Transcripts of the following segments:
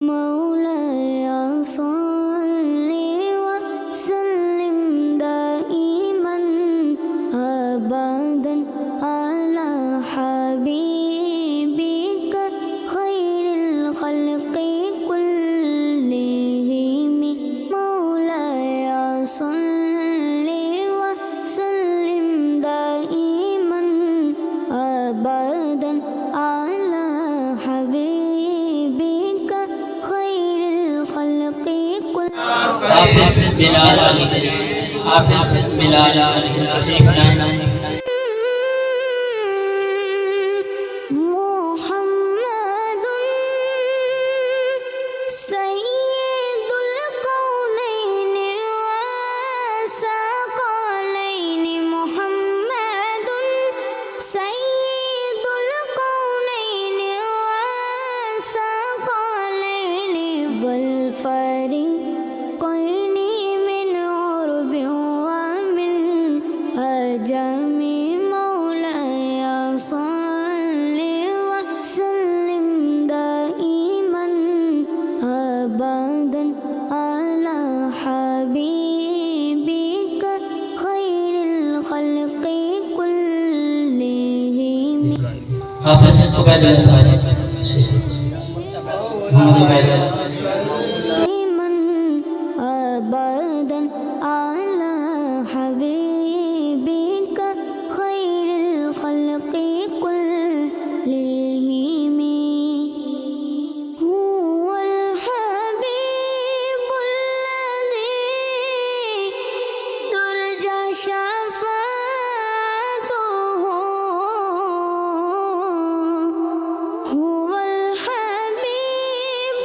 مولاي صل وسلم دائما أبدا على حبيبك خير الخلق كلهم مولاي صل وسلم دائما أبدا على حبيبك خير الخلق كلهم حافظ بلال حافظ بلال تشريف لانا محمد سيد الكونين والثقلين محمد سيد الكونين والثقلين والفريقين من عرب ومن أجم مولاي صل وسلم دائما أبدا على حبيبك خير الخلق كلهم حافظ عبيد الصالح محمد عبيد دائما أبدا على حبيبك خير الخلق كلهم هو الحبيب الذي ترجى شفاعته هو الحبيب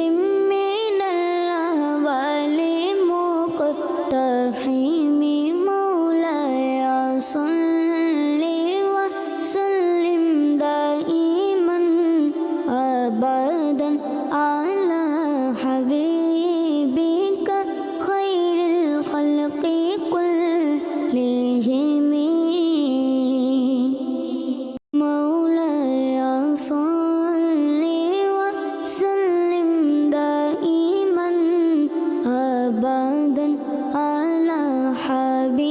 من الأهوال مقتحم مولاي صل وسلم دائما أبدا على حبيبك خير الخلق كلهم مولاي صل وسلم دائما أبدا على حبيبك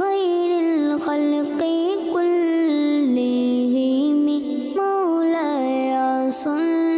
خير الخلق كلهم مولاي صل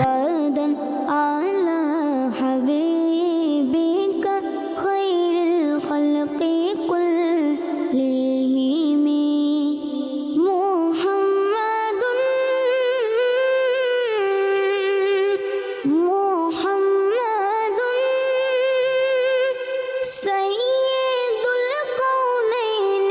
أبدا على حبيبك خير الخلق كلهم محمد سيد الكونين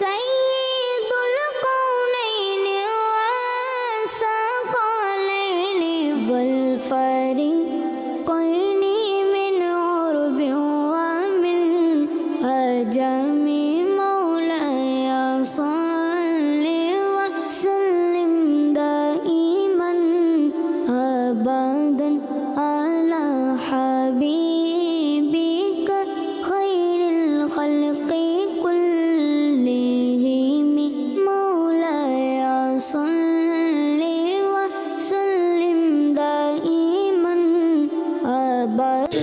سيد الكونين والثقلين والفريقين من عرب ومن أجم مولاي صل وسلم دائما أبدا على حبيبك خير الخلق كلهم مولاي صل وسلم دائما أبدا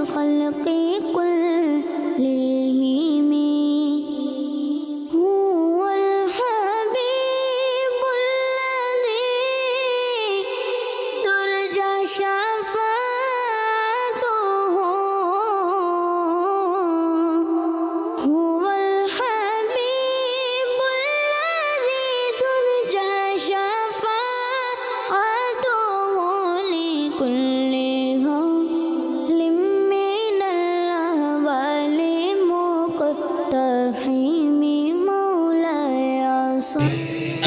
الخلق كلهم هو الحبيب الذي ترجى شفاعته هو الحبيب الذي ترجى شفاعته لكل هول من الأهوال مقتحم مولاي صل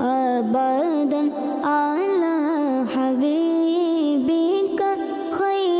أبدا على حبيبك خير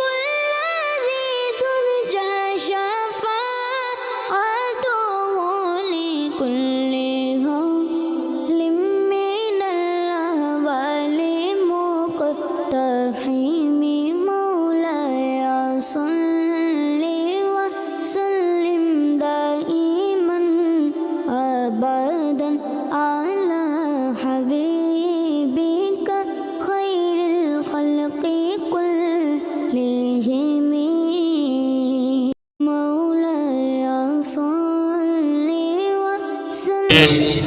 والذي ترجى شفاعته لكل هول من الأهوال مقتحم مولاي صل وسلم دائما أبدا على حبيبك خير الخلق كلهم مولاي صل وسلم